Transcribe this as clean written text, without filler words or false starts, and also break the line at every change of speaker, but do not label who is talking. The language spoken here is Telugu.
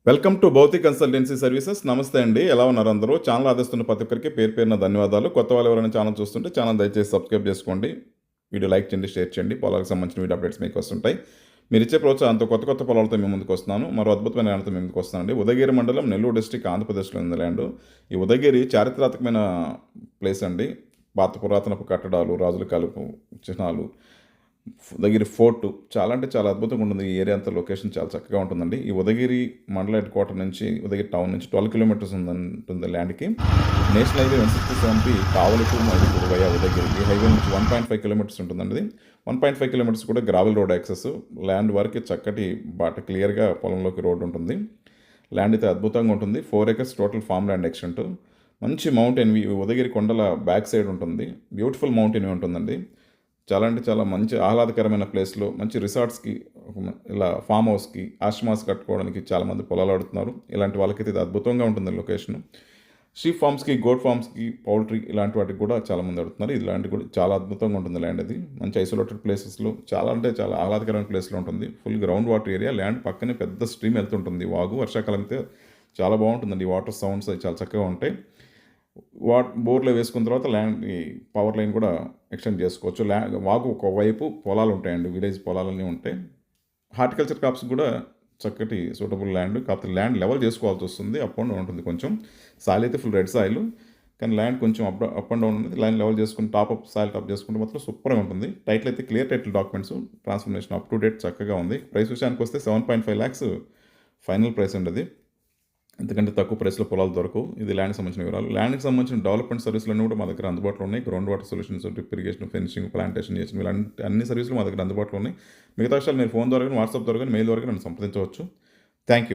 Welcome to Bhautik consultancy services. నమస్తే అండి, ఎలా ఉన్నారు అందరూ? ఛానల్ ఆదరిస్తున్న ప్రతి ఒక్కరికి పేరు పేరున ధన్యవాదాలు. కొత్త వాళ్ళు ఎవరైనా ఛానల్ చూస్తుంటే ఛానల్ దయచేసి సబ్స్క్రైబ్ చేసుకోండి. వీడియో లైక్ చేయండి, షేర్ చేయండి. పొలాలకు సంబంధించిన వీడియో అప్డేట్స్ మీకు వస్తుంటాయి. మీరు ఇచ్చే ప్రోత్సాహంతో కొత్త కొత్త పొలాలతో మేము ముందుకు వస్తున్నాను. మరో అద్భుతమైన ల్యాండ్తో మేము ముందుకు వస్తానండి. ఉదయగిరి మండలం, నెల్లూరు డిస్ట్రిక్ట్, ఆంధ్రప్రదేశ్లో ఉంది ల్యాండ్. ఈ ఉదయగిరి చారిత్రాత్మకమైన ప్లేస్ అండి. పాత పురాతనపు కట్టడాలు, రాజుల కాలపు చిహ్నాలు, ఉదయగిరి ఫోర్టు చాలా అంటే చాలా అద్భుతంగా ఉంటుంది. ఈ ఏరియా అంతా లొకేషన్ చాలా చక్కగా ఉంటుందండి. ఈ ఉదయగిరి మండల హెడ్ క్వార్టర్ నుంచి, ఉదయగిరి టౌన్ నుంచి 12 కిలోమీటర్స్ ఉంటుంది ల్యాండ్కి. National highway 167 Kavali to Mydukur via Udayagiri. ఈ హైవే నుంచి 1.5 కిలోమీటర్స్ ఉంటుందండి. 1.5 కిలోమీటర్స్ కూడా గ్రావెల్ రోడ్ యాక్సెస్. ల్యాండ్ వరకు చక్కటి బాట క్లియర్గా పొలంలోకి రోడ్ ఉంటుంది. ల్యాండ్ అయితే అద్భుతంగా ఉంటుంది. 4 acres total farm land extent. మంచి మౌంటైన్ వ్యూ, ఉదయగిరి కొండల బ్యాక్ సైడ్ ఉంటుంది. బ్యూటిఫుల్ మౌంటైన్ వ్యూ ఉంటుందండి. చాలా అంటే చాలా మంచి ఆహ్లాదకరమైన ప్లేస్లో మంచి రిసార్ట్స్కి, ఇలా ఫామ్ హౌస్కి, ఆశ్రమాస్ కట్టుకోవడానికి చాలామంది పొలాలు ఆడుతున్నారు. ఇలాంటి వాళ్ళకైతే ఇది అద్భుతంగా ఉంటుంది లొకేషన్. షీప్ ఫామ్స్కి, గోట్ ఫామ్స్కి, పౌల్ట్రీ ఇలాంటి వాటికి కూడా చాలామంది ఆడుతున్నారు. ఇలాంటి కూడా చాలా అద్భుతంగా ఉంటుంది ల్యాండ్. అది మంచి ఐసోలేటెడ్ ప్లేసెస్లో, చాలా అంటే చాలా ఆహ్లాదకరమైన ప్లేస్లో ఉంటుంది. Full ground water area. Land పక్కనే పెద్ద స్ట్రీమ్ వెళ్తుంటుంది, వాగు. వర్షాకాలం అయితే చాలా బాగుంటుందండి. వాటర్ సౌండ్స్ అవి చాలా చక్కగా ఉంటాయి. బోర్లో వేసుకున్న తర్వాత ల్యాండ్ పవర్ లైన్ కూడా ఎక్స్టెండ్ చేసుకోవచ్చు. వాగు ఒకవైపు పొలాలు ఉంటాయండి, విలేజ్ పొలాలన్నీ ఉంటాయి. హార్టికల్చర్ క్రాప్స్ కూడా చక్కటి సూటబుల్ ల్యాండ్. కాకపోతే ల్యాండ్ లెవెల్ చేసుకోవాల్సి వస్తుంది. అప్ అండ్ డౌన్ ఉంటుంది కొంచెం. సాయిల్ అయితే ఫుల్ రెడ్ సాయిల్, కానీ ల్యాండ్ కొంచెం అప్ అండ్ డౌన్ ఉంటుంది. ల్యాండ్ లెవెల్ చేసుకుని సాయిల్ టాప్ చేసుకుంటే మాత్రం సూపర్గా ఉంటుంది. టైటిల్ అయితే clear title documents, transformation up to date చక్కగా ఉంది. ప్రైస్ విషయానికి వస్తే 7.5 lakhs ఫైనల్ ప్రైస్ అండి. అది ఎందుకంటే తక్కువ ప్రైస్లో పొలాలు దొరకవు. ఇది ల్యాండ్కి సంబంధించిన వివరాలు. ల్యాండ్కి సంబంధించిన డెవలప్మెంట్ సర్వీసులు అన్నీ కూడా మా దగ్గర అందుబాటులో ఉన్నాయి. Ground water solutions, drip irrigation, fencing, plantation చేసిన ఇలాంటి అన్ని సర్వీసులు మా దగ్గర అందుబాటులో ఉన్నాయి. మిగతా విషయాలు మీరు ఫోన్ ద్వారా కానీ, వాట్సాప్ ద్వారా కానీ, మెయిల్ ద్వారా కానీ నన్ను సంప్రదించవచ్చు. Thank you.